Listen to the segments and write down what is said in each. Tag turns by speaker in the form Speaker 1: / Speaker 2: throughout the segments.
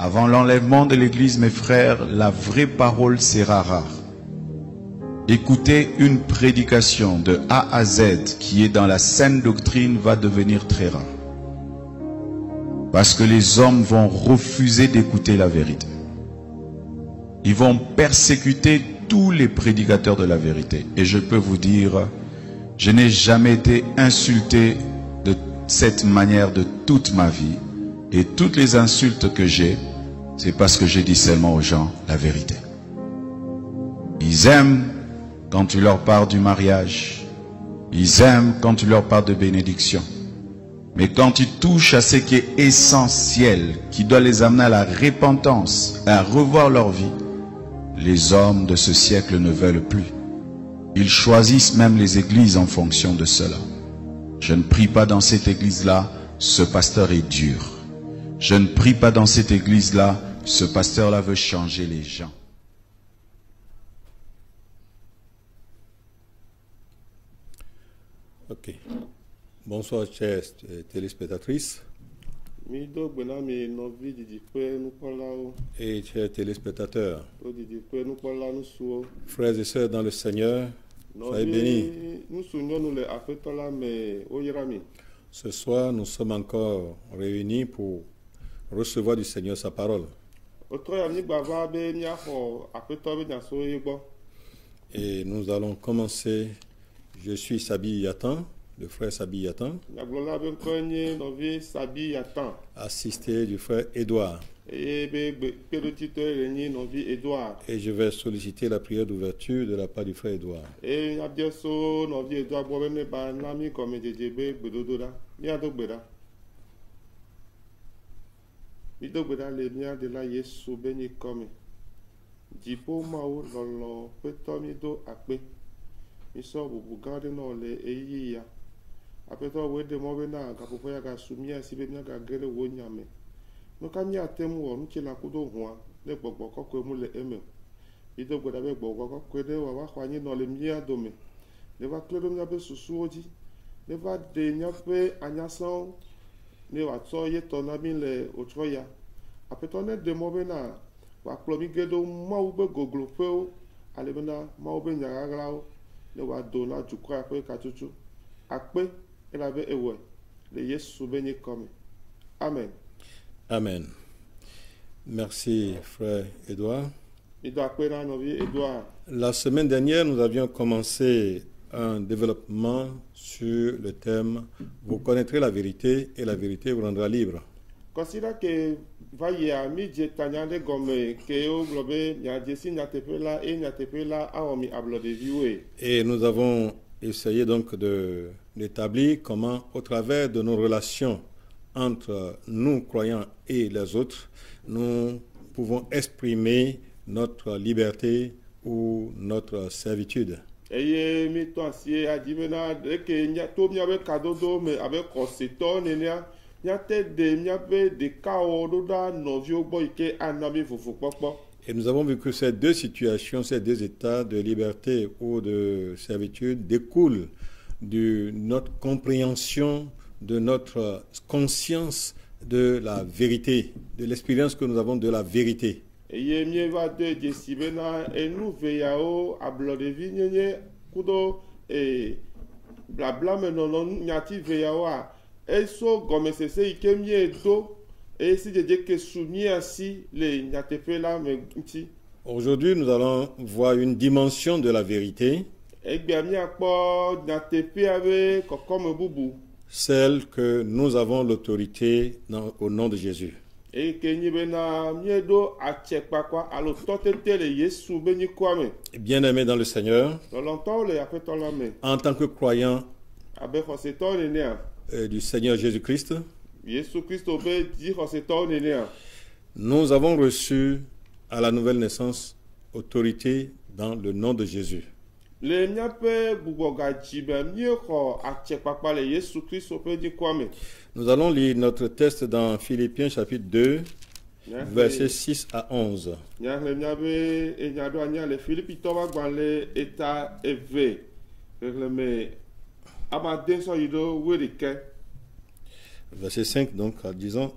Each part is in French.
Speaker 1: Avant l'enlèvement de l'Église, mes frères, la vraie parole sera rare. Écouter une prédication de A à Z qui est dans la saine doctrine va devenir très rare. Parce que les hommes vont refuser d'écouter la vérité. Ils vont persécuter tous les prédicateurs de la vérité. Et je peux vous dire, je n'ai jamais été insulté de cette manière de toute ma vie. Et toutes les insultes que j'ai, c'est parce que je dis seulement aux gens la vérité. Ils aiment quand tu leur parles du mariage. Ils aiment quand tu leur parles de bénédiction. Mais quand tu touches à ce qui est essentiel, qui doit les amener à la repentance, à revoir leur vie, les hommes de ce siècle ne veulent plus. Ils choisissent même les églises en fonction de cela. Je ne prie pas dans cette église-là, ce pasteur est dur. Je ne prie pas dans cette église-là, ce pasteur-là veut changer les gens.
Speaker 2: Ok. Bonsoir, chers téléspectatrices et chers téléspectateurs. Frères et sœurs dans le Seigneur, soyez bénis. Ce soir, nous sommes encore réunis pour recevoir du Seigneur sa parole. Et nous allons commencer. Je suis Sabi Yatan, le frère Sabi Yatan, assisté du frère Edouard. Et je vais solliciter la prière d'ouverture de la part du frère Edouard.
Speaker 3: Miso bubu gade no le eyi ya apeto we de mo be na ga popo ya ga sumia si be nya ga gere wo nyame no ka nya temu wo nche la kudo huan le gbogbo kokko mu le eme ido gboda be gbogbo kokko de wa kwa nyi no le mia dome le va kledo nya be susu oji le va de nya pe anyason ne wa to ye to na bi le otroya apeto ne de mo be na wa plomi gedo ma u be goglo pe o ale be na ma u be nya ga gra o le wa dona jukọ akpe katutu akpe elabe ewe le Yesu benye comme. Amen.
Speaker 2: Amen. Merci frère Edouard. La semaine dernière, nous avions commencé un développement sur le thème « Vous connaîtrez la vérité et la vérité vous rendra libre ».
Speaker 3: Considère que vaya mi jetanyande gomme que o globe nya jesi nya tepela e nya tepela aomi ablo de viwe.
Speaker 2: Et nous avons essayé donc d'établir comment, au travers de nos relations entre nous croyants et les autres, nous pouvons exprimer notre liberté ou notre servitude.
Speaker 3: Eye mi to asie adimena de que nya to mi avec kadodo me avec conséton nenia. Et
Speaker 2: nous avons vu que ces deux situations, ces deux états de liberté ou de servitude découlent de notre compréhension, de notre conscience de la vérité, de l'expérience que nous avons de la vérité.
Speaker 3: Eso gomme sese ikemie do et si de que soumis ainsi les nyatepela menti.
Speaker 2: Aujourd'hui, nous allons voir une dimension de la vérité. Celle que nous avons l'autorité au nom de Jésus. Bien-aimés dans le Seigneur, en tant que croyants du Seigneur Jésus-Christ, nous avons reçu à la nouvelle naissance autorité dans le nom de Jésus. Nous allons lire notre texte dans Philippiens chapitre 2, versets 6 à 11. Verset 5, donc, disons,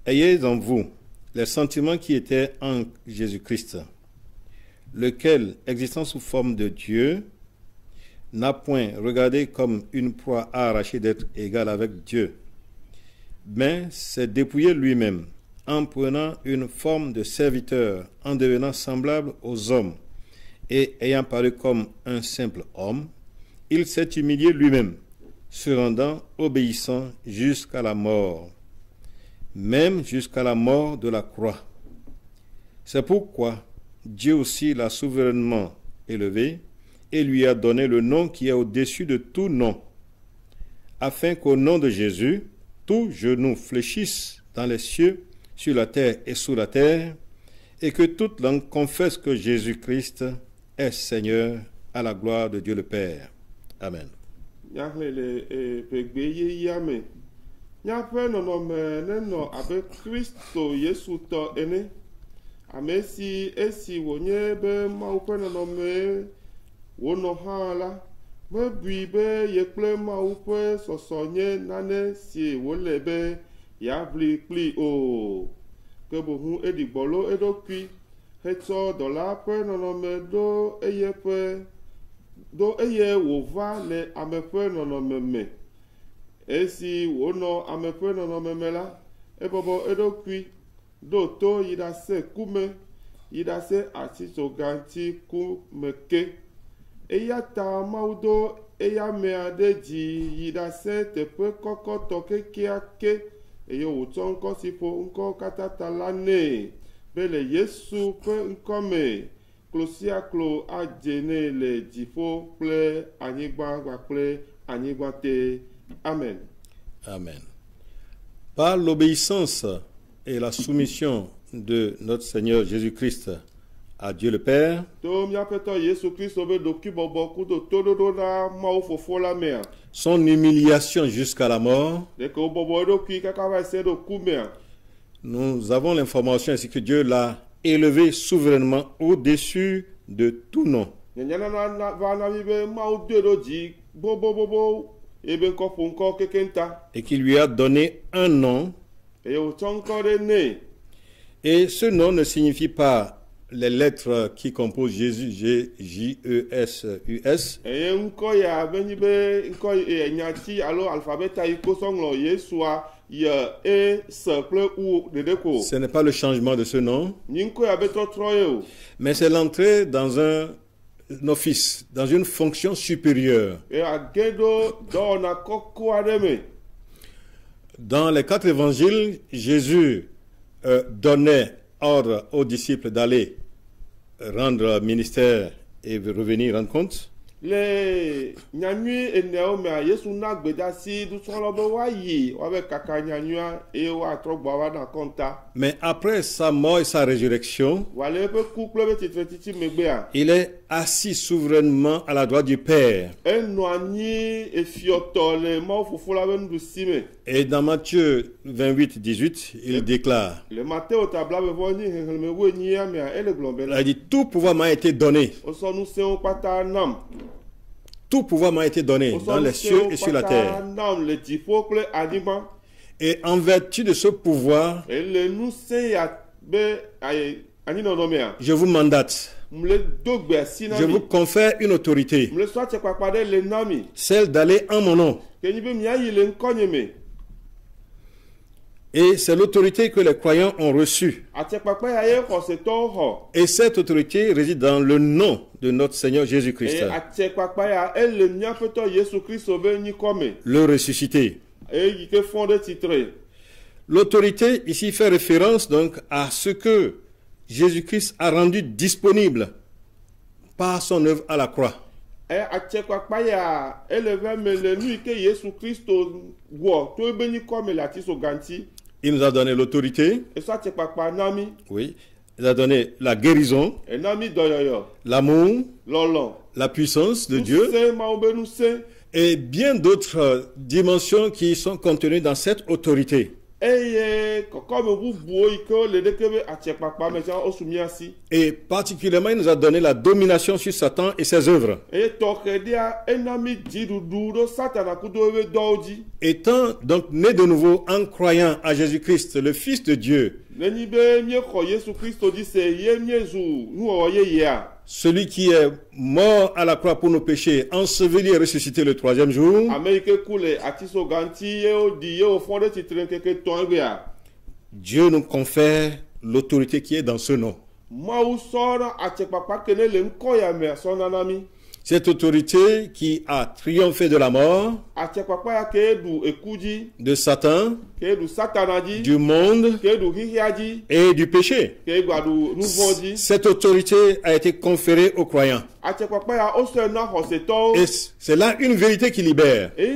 Speaker 2: ayez en vous les sentiments qui étaient en Jésus-Christ, lequel, existant sous forme de Dieu, n'a point regardé comme une proie à arracher d'être égal avec Dieu, mais s'est dépouillé lui-même, en prenant une forme de serviteur, en devenant semblable aux hommes, et ayant paru comme un simple homme, il s'est humilié lui-même, se rendant obéissant jusqu'à la mort, même jusqu'à la mort de la croix. C'est pourquoi Dieu aussi l'a souverainement élevé et lui a donné le nom qui est au-dessus de tout nom, afin qu'au nom de Jésus, tout genou fléchisse dans les cieux, sur la terre et sous la terre, et que toute langue confesse que Jésus-Christ est Seigneur, à la gloire de Dieu le Père. Amen.
Speaker 3: Nyaƒe nɔnɔme nenɔ abe Kristo Yesu tɔ ene, ame si esi wònye be Mawu ƒe nɔnɔme wònɔ hã la, mebui be ye kple Mawu ƒe sɔsɔ nye nane si wòle be yeaʋli kpli o, ke boŋu eɖi gbɔlo eɖokui hetsɔ dɔla ƒe nɔnɔme ɖo eye wòva le ame ƒe nɔnɔme me. Esi wònɔ ame ƒe nɔnɔme me la, ebɔbɔ eɖokui ɖo to yi ɖase kume, yi ɖase atitsoganti kume ke. Eya ta Mawu do eya amea ɖe dzi yi ɖase teƒe kɔkɔtɔ kekeake, eye wòtsɔ ŋkɔ si ƒo ŋkɔ katã ta la nɛ be le Yesu ƒe ŋkɔ me klo sia klo adze nɛ le dziƒo kple anyigba kpakple anyigba te. Amen.
Speaker 2: Amen. Par l'obéissance et la soumission de notre Seigneur Jésus-Christ à Dieu le Père, son humiliation jusqu'à la mort, nous avons l'information ainsi que Dieu l'a élevé souverainement au-dessus de tout nom. Et qui lui a donné un nom. Et ce nom ne signifie pas les lettres qui composent Jésus, J-E-S-U-S. Ce n'est pas le changement de ce nom, mais c'est l'entrée dans un office, dans une fonction supérieure. Dans les 4 évangiles, Jésus donnait ordre aux disciples d'aller rendre ministère et revenir rendre compte. Mais après sa mort et sa résurrection, il est assis souverainement à la droite du Père. Et dans Matthieu 28, 18, il déclare, il a dit, tout pouvoir m'a été donné. Tout pouvoir m'a été donné dans les cieux et sur la terre. Et en vertu de ce pouvoir, je vous mandate, je vous confère une autorité, celle d'aller en mon nom. Et c'est l'autorité que les croyants ont reçue. Et cette autorité réside dans le nom de notre Seigneur Jésus-Christ, le ressuscité. L'autorité ici fait référence donc à ce que Jésus-Christ a rendu disponible par son œuvre à la croix. Il nous a donné l'autorité. Oui. Il a donné la guérison, l'amour, la puissance de Dieu et bien d'autres dimensions qui sont contenues dans cette autorité. Et particulièrement, il nous a donné la domination sur Satan et ses œuvres. Étant donc né de nouveau en croyant à Jésus-Christ, le Fils de Dieu, celui qui est mort à la croix pour nos péchés, enseveli et ressuscité le troisième jour, Dieu nous confère l'autorité qui est dans ce nom. Cette autorité qui a triomphé de la mort, de Satan, du monde et du péché. Cette autorité a été conférée aux croyants. Et c'est là une vérité qui libère. Et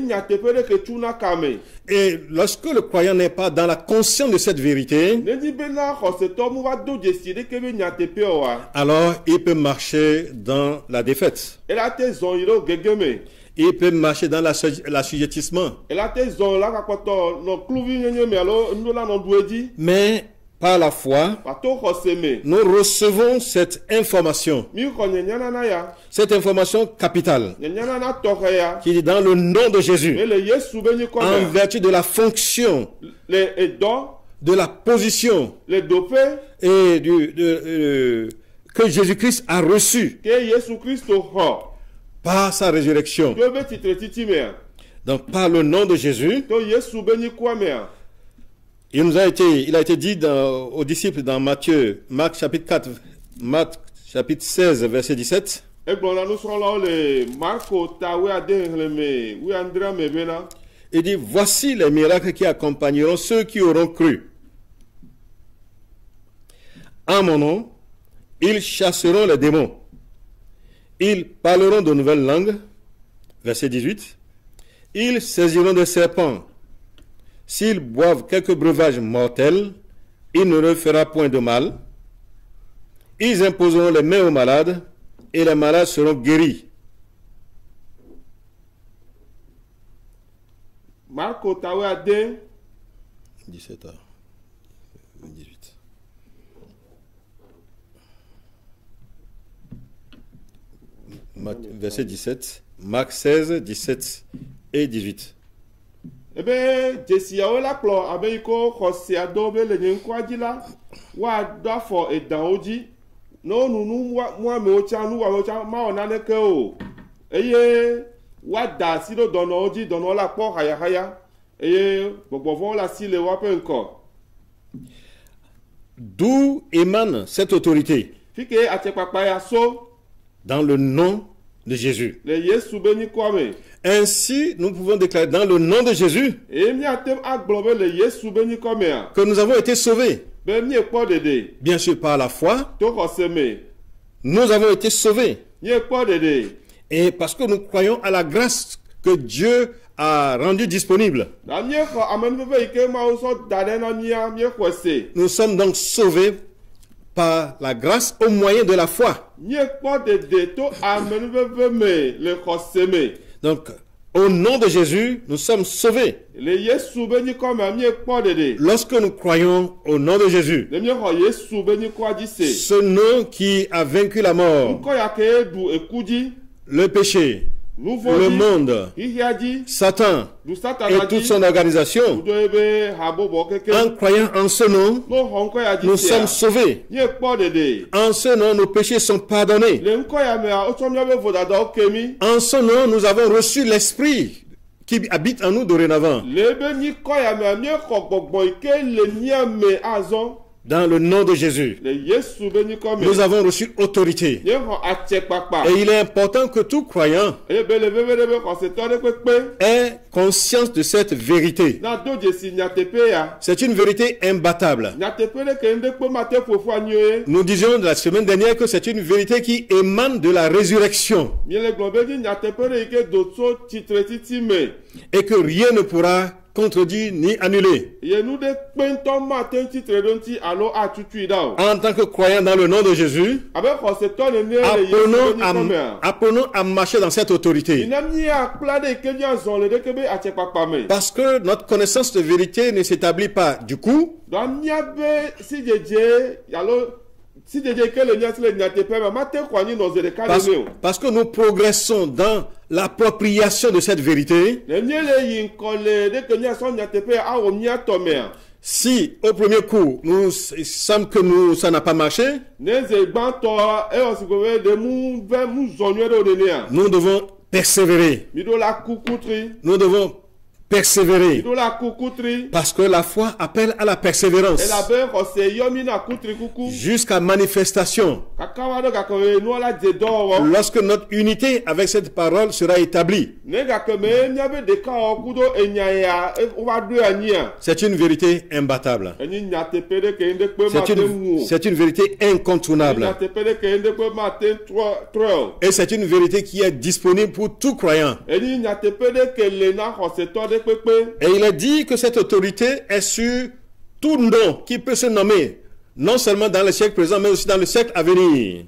Speaker 2: lorsque le croyant n'est pas dans la conscience de cette vérité, alors il peut marcher dans la défaite. Il peut marcher dans l'assujettissement. Mais par la foi, nous recevons cette information capitale, qui est dans le nom de Jésus, en vertu de la fonction, de la position et que Jésus-Christ a reçu par sa résurrection. Donc par le nom de Jésus, il a été dit aux disciples dans Marc chapitre 16, verset 17. Il dit, voici les miracles qui accompagneront ceux qui auront cru. En mon nom, ils chasseront les démons. Ils parleront de nouvelles langues. Verset 18. Ils saisiront des serpents. S'ils boivent quelques breuvages mortels, il ne leur fera point de mal. Ils imposeront les mains aux malades, et les malades seront guéris.
Speaker 3: Marco Tawa 2,
Speaker 2: 17 à 18. Verset 17, Marc 16, 17 et 18.
Speaker 3: Eh bien, Jessia la plo abeiko khosi adobe le nyenkwaji la wa dafo e daoji no nunu wa me ocha nu wa ocha ma onane ke o eye wa da si do dono oji dono la po haya eye gbogbo fon la si le wa pe nko.
Speaker 2: D'où émane cette autorité?
Speaker 3: Fike atepapa ya so
Speaker 2: dans le nom de Jésus.
Speaker 3: Le Yesu beni kwame.
Speaker 2: Ainsi, nous pouvons déclarer dans le nom de Jésus que nous avons été sauvés. Bien sûr, par la foi, nous avons été sauvés. Et parce que nous croyons à la grâce que Dieu a rendue disponible. Nous sommes donc sauvés par la grâce au moyen de la foi. Donc, au nom de Jésus, nous sommes sauvés. Lorsque nous croyons au nom de Jésus, ce nom qui a vaincu la mort, le péché, le monde, Satan et toute son organisation, en croyant en ce nom, nous sommes sauvés. En ce nom, nos péchés sont pardonnés. En ce nom, nous avons reçu l'Esprit qui habite en nous dorénavant. Dans le nom de Jésus, nous avons reçu autorité. Et il est important que tout croyant ait conscience de cette vérité. C'est une vérité imbattable. Nous disions la semaine dernière que c'est une vérité qui émane de la résurrection. Et que rien ne pourra contredit ni annulé. En tant que croyant dans le nom de Jésus, apprenons à marcher dans cette autorité. Parce que notre connaissance de vérité ne s'établit pas du coup. Parce que nous progressons dans l'appropriation de cette vérité. Si au premier coup nous sommes que ça n'a pas marché, nous devons persévérer. Nous devons persévérer. Parce que la foi appelle à la persévérance. Jusqu'à manifestation. Lorsque notre unité avec cette parole sera établie. C'est une vérité imbattable. C'est une vérité incontournable. Et c'est une vérité qui est disponible pour tout croyant. Et il est dit que cette autorité est sur tout nom qui peut se nommer, non seulement dans le siècle présent, mais aussi dans le siècle à venir.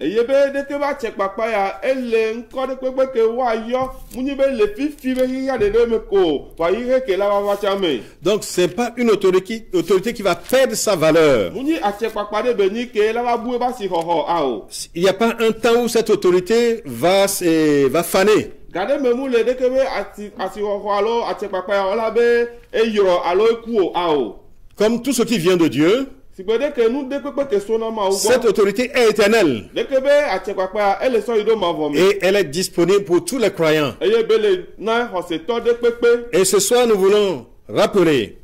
Speaker 2: Donc ce n'est pas une autorité qui va perdre sa valeur. Il n'y a pas un temps où cette autorité va faner. Comme tout ce qui vient de Dieu, cette autorité est éternelle. Et elle est disponible pour tous les croyants. Et ce soir, nous voulons rappeler,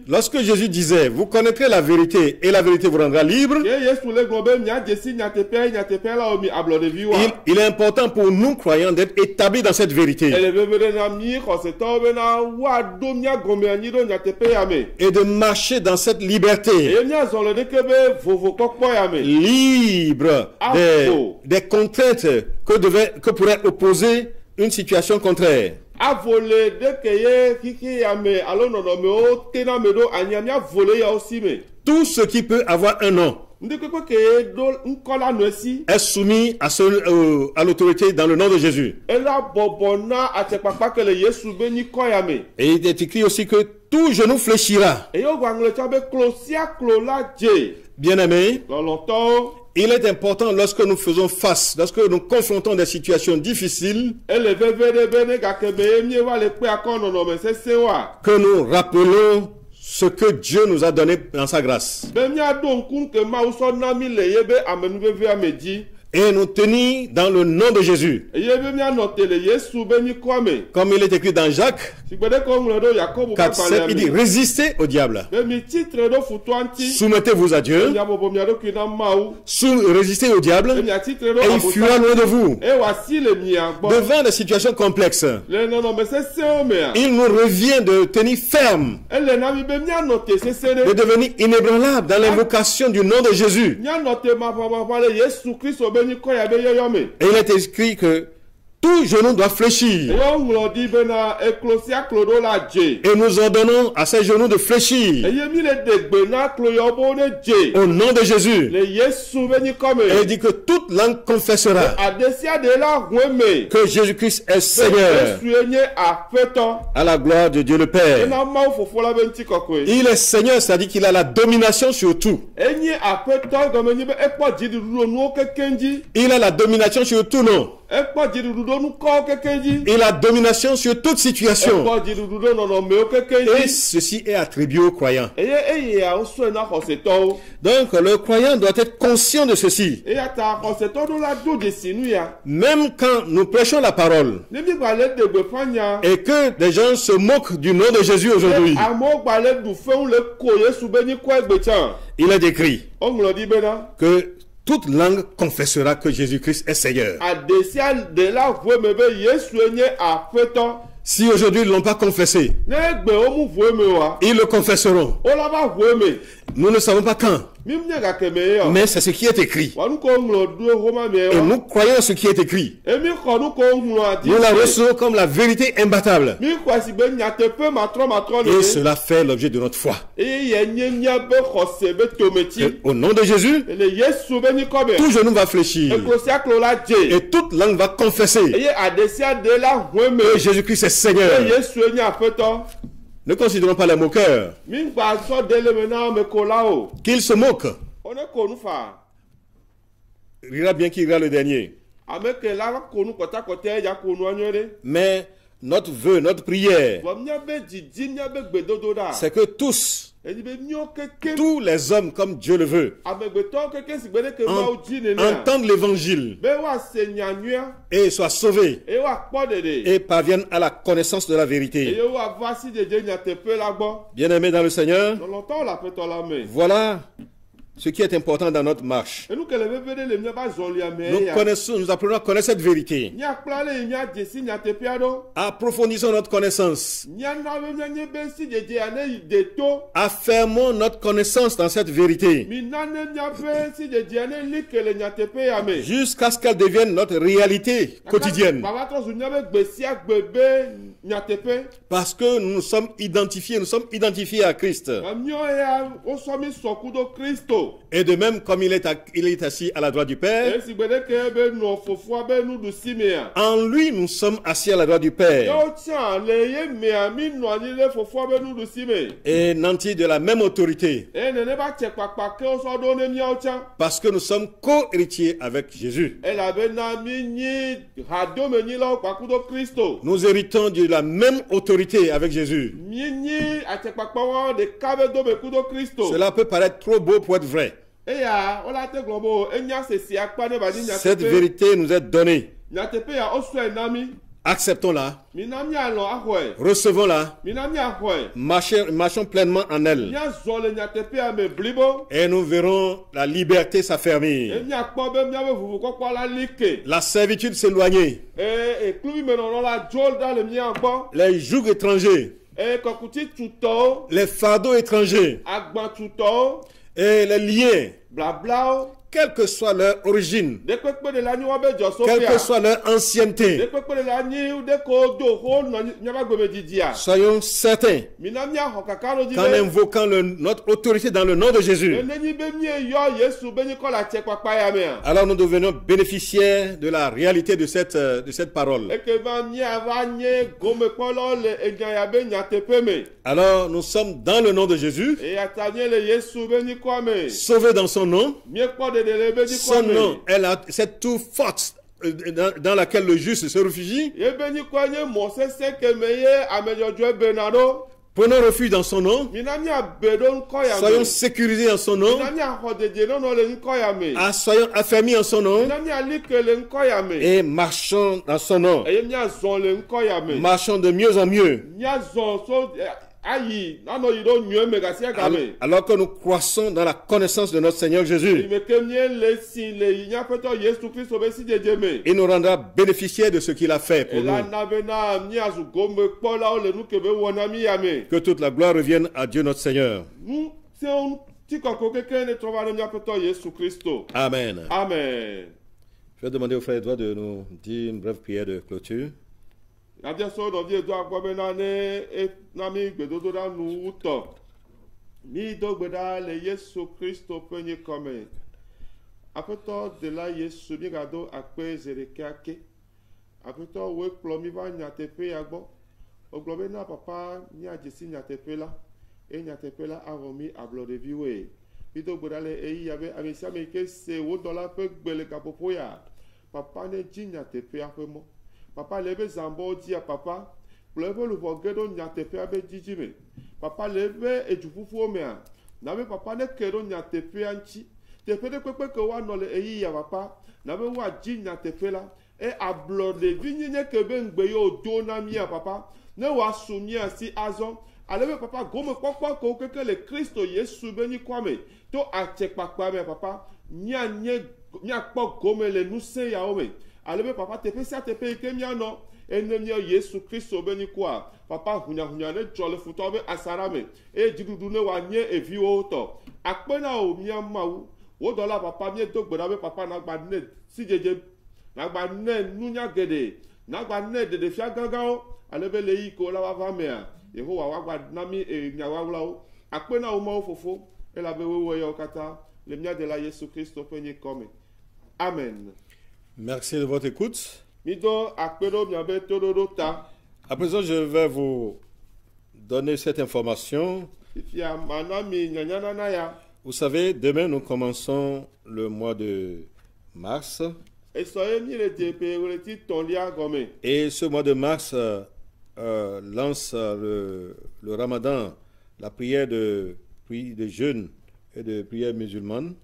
Speaker 2: lorsque Jésus disait, vous connaîtrez la vérité et la vérité vous rendra libre, il est important pour nous croyants d'être établis dans cette vérité et de marcher dans cette liberté, libre des contraintes que pourrait opposer une situation contraire. Tout ce qui peut avoir un nom est soumis à l'autorité dans le nom de Jésus. Et il est écrit aussi que tout genou fléchira. Bien-aimé, il est important lorsque nous faisons face, lorsque nous confrontons des situations difficiles, que nous rappelons ce que Dieu nous a donné dans sa grâce. Et nous tenir dans le nom de Jésus. Comme il est écrit dans Jacques 4:7, il dit résistez au diable. Soumettez-vous à Dieu. Résistez au diable et il fuira loin de vous. Devant des situations complexes, il nous revient de tenir ferme, de devenir inébranlable dans l'invocation du nom de Jésus. Et il est écrit que tout genou doit fléchir. Et nous ordonnons à ces genoux de fléchir. Au nom de Jésus. Et il dit que toute langue confessera que Jésus-Christ est Seigneur. À la gloire de Dieu le Père. Il est Seigneur, c'est-à-dire qu'il a la domination sur tout. Il a la domination sur tout nom. Et la domination sur toute situation. Et ceci est attribué aux croyants. Donc le croyant doit être conscient de ceci. Même quand nous prêchons la parole et que des gens se moquent du nom de Jésus aujourd'hui, il est écrit que toute langue confessera que Jésus-Christ est Seigneur. Si aujourd'hui ils ne l'ont pas confessé, ils le confesseront. Nous ne savons pas quand, mais c'est ce qui est écrit. Et nous croyons ce qui est écrit. Nous la recevons comme la vérité imbattable. Et cela fait l'objet de notre foi. Et au nom de Jésus, tout genou va fléchir. Et toute langue va confesser que Jésus-Christ est Seigneur. Ne considérons pas les moqueurs qu'ils se moquent. Il ira bien qu'il ira le dernier. Mais notre vœu, notre prière, c'est que tous les hommes, comme Dieu le veut, entendent l'évangile et soient sauvés et parviennent à la connaissance de la vérité. Bien-aimés dans le Seigneur, voilà ce qui est important dans notre marche. Nous apprenons à connaître cette vérité. Approfondissons notre connaissance. Affermons notre connaissance dans cette vérité. Jusqu'à ce qu'elle devienne notre réalité quotidienne. Parce que nous sommes identifiés à Christ. Et de même, comme il est assis à la droite du Père, en lui nous sommes assis à la droite du Père. Et nantis de la même autorité. Parce que nous sommes co-héritiers avec Jésus. Nous héritons de la même autorité avec Jésus. Cela peut paraître trop beau pour être vrai. Cette vérité nous est donnée. Acceptons-la. Recevons-la. Marchons pleinement en elle. Et nous verrons la liberté s'affermir. La servitude s'éloigner. Les jougs étrangers. Les fardeaux étrangers. Et les liens, quelle que soit leur origine, quelle que soit leur ancienneté, soyons certains qu'en invoquant notre autorité dans le nom de Jésus, alors nous devenons bénéficiaires de la réalité de cette parole. Alors nous sommes dans le nom de Jésus, sauvés dans son nom. Son nom est cette tour forte dans laquelle le juste se réfugie. Prenons refuge dans son nom. Soyons sécurisés en son nom. Soyons affermis en son nom. Et marchons dans son nom. Marchons de mieux en mieux. Alors que nous croissons dans la connaissance de notre Seigneur Jésus, il nous rendra bénéficiaires de ce qu'il a fait pour nous. Que toute la gloire revienne à Dieu notre Seigneur. Amen.
Speaker 3: Amen.
Speaker 2: Je vais demander au frère Edouard de nous dire une brève prière de clôture.
Speaker 3: Apeto de la Yesu mi gado akpe zerekiake. Apeto we plomi va nyatepe agbo. Oglobe na papa nya jesi nyatepe la. E nyatepe la aromi ablode viwe. Bido gbedale eyi yabe amisia me ke se wo dola pe gbele kapopo ya. Papa ne ji nyatepe afemo. Papa lebe zambo di a papa. Plebe lu vogedo nyatepe abe jijime. Papa lebe ejufufu omea. Nabe papa ne kedo nyatepe anchi. Tepe de kwepe ke wa nole eyi ya papa. Nabe wa ji nyatepe la. E ablode vinyine kebe ngbe yo do na mi a papa. Ne wa sumia si azon. Alebe papa gome kwakwa ko keke le Kristo Yesu beni kwame. To achek pakwa me papa. Nya kpo gome le nuse ya ome. Alebe papa tepe sa tepe ike miano. enemia Yesu Kristo be ni kwa papa hunya ne jole futo be asarame e jidudu ne wa nye eviwo to akpena o mia mawu wo dola papa mi to gbera be papa na gba ne si jeje na gba ne nunya gede na gba ne de fia gangan o alebe le yi ko la wa va me a Yehowa wa gba na mi e nya wa wla o akpena o ma ofofo e la be wewe yo kata le mia de la Yesu Kristo pe ni come. Amen.
Speaker 2: Merci de votre écoute.
Speaker 3: Mido akpero mia be todoro ta.
Speaker 2: À présent, je vais vous donner cette information.
Speaker 3: Fia manami nyanyana na ya.
Speaker 2: Vous savez, demain, nous commençons le mois de mars.
Speaker 3: Et
Speaker 2: ce mois de mars lance le ramadan, la prière de jeûne et de prière musulmane.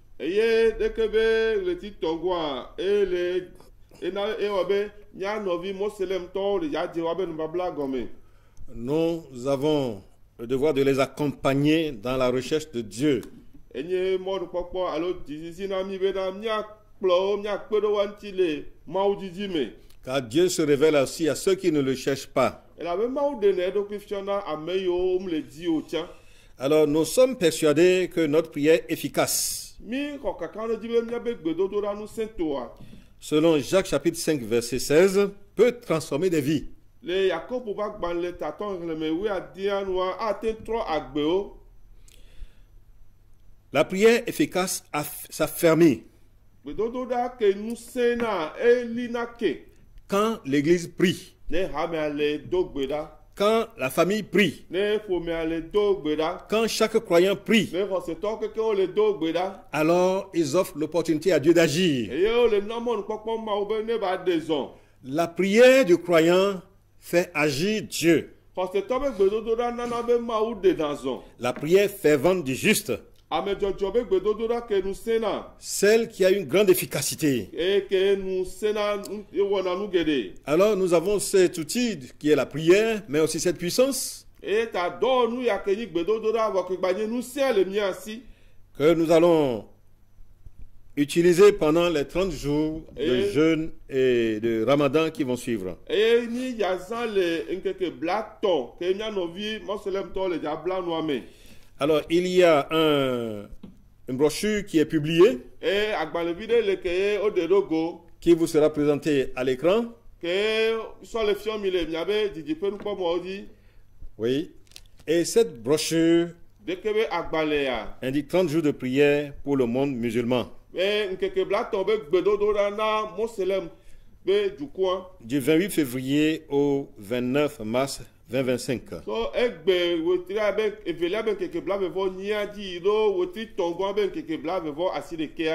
Speaker 2: Nous avons le devoir de les accompagner dans la recherche de Dieu. Car Dieu se révèle aussi à ceux qui ne le cherchent pas. Alors nous sommes persuadés que notre prière est efficace. Selon Jacques chapitre 5 verset 16, peut transformer des vies. La prière efficace s'affermit quand l'église prie, quand la famille prie, quand chaque croyant prie. Alors ils offrent l'opportunité à Dieu d'agir. La prière du croyant fait agir Dieu. La prière fervente du juste, celle qui a une grande efficacité. Alors nous avons cet outil qui est la prière, mais aussi cette puissance que nous allons utiliser pendant les 30 jours de jeûne et de ramadan qui vont suivre. Alors, il y a une brochure qui est publiée, qui vous sera présentée à l'écran. Oui. Et cette brochure indique 30 jours de prière pour le monde musulman. Du 28 février au 29 mars 2025.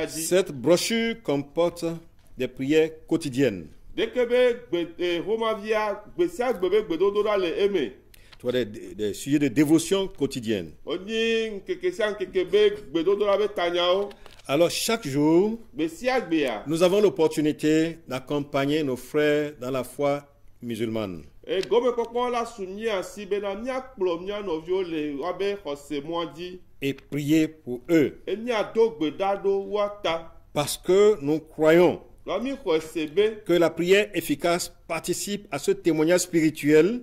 Speaker 2: Cette brochure comporte des prières quotidiennes. Des sujets de dévotion quotidienne. Alors chaque jour, nous avons l'opportunité d'accompagner nos frères dans la foi musulmane. Et prier pour eux. Parce que nous croyons que la prière efficace participe à ce témoignage spirituel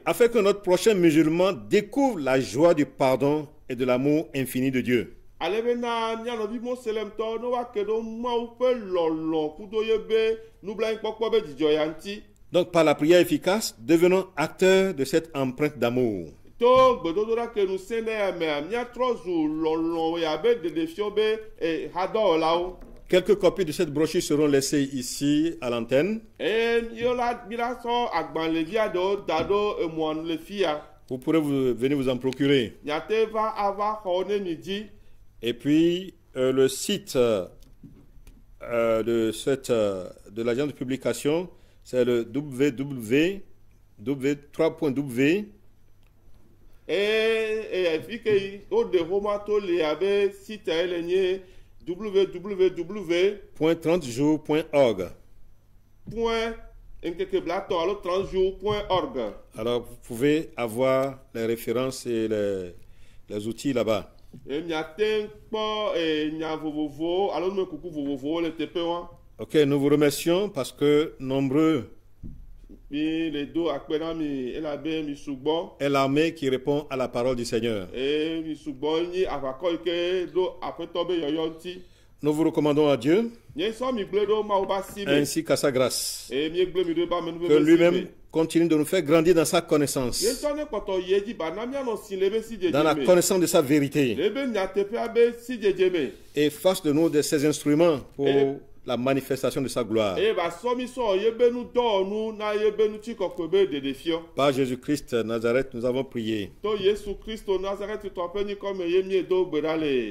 Speaker 2: afin que notre prochain musulman découvre la joie du pardon et de l'amour infini de Dieu. Donc par la prière efficace, devenons acteurs de cette empreinte d'amour. Quelques copies de cette brochure seront laissées ici à l'antenne. Vous pourrez venir vous en procurer. Et puis le site de l'agence de publication, c'est le www.3.w. www.30jours.org. Alors vous pouvez avoir les références et les outils là-bas. Ok, nous vous remercions parce que nombreux est l'armée qui répond à la parole du Seigneur. Nous vous recommandons à Dieu ainsi qu'à sa grâce que lui-même continue de nous faire grandir dans sa connaissance, dans la connaissance de sa vérité, et fasse de nous ses instruments pour la manifestation de sa gloire. Par Jésus-Christ Nazareth, nous avons prié.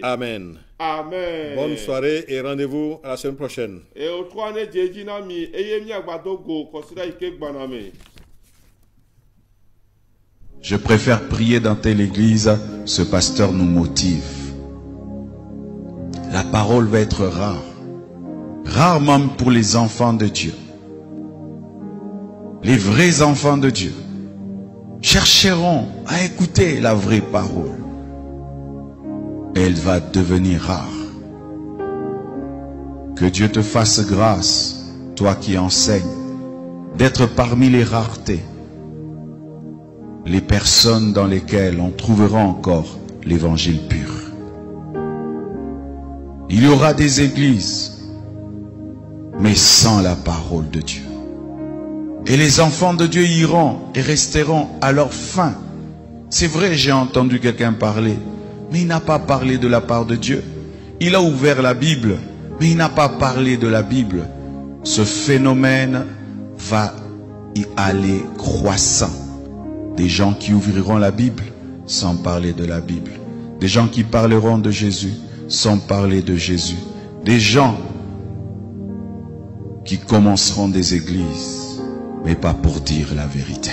Speaker 2: Amen.
Speaker 3: Amen.
Speaker 2: Bonne soirée et rendez-vous à la semaine prochaine.
Speaker 1: Je préfère prier dans telle église, ce pasteur nous motive. La parole va être rare. Rarement pour les enfants de Dieu. Les vrais enfants de Dieu chercheront à écouter la vraie parole. Elle va devenir rare. Que Dieu te fasse grâce, toi qui enseignes, d'être parmi les raretés, les personnes dans lesquelles on trouvera encore l'évangile pur. Il y aura des églises, mais sans la parole de Dieu. Et les enfants de Dieu iront et resteront à leur fin. C'est vrai, j'ai entendu quelqu'un parler, mais il n'a pas parlé de la part de Dieu. Il a ouvert la Bible, mais il n'a pas parlé de la Bible. Ce phénomène va y aller croissant. Des gens qui ouvriront la Bible sans parler de la Bible. Des gens qui parleront de Jésus sans parler de Jésus. Des gens qui commenceront des églises, mais pas pour dire la vérité.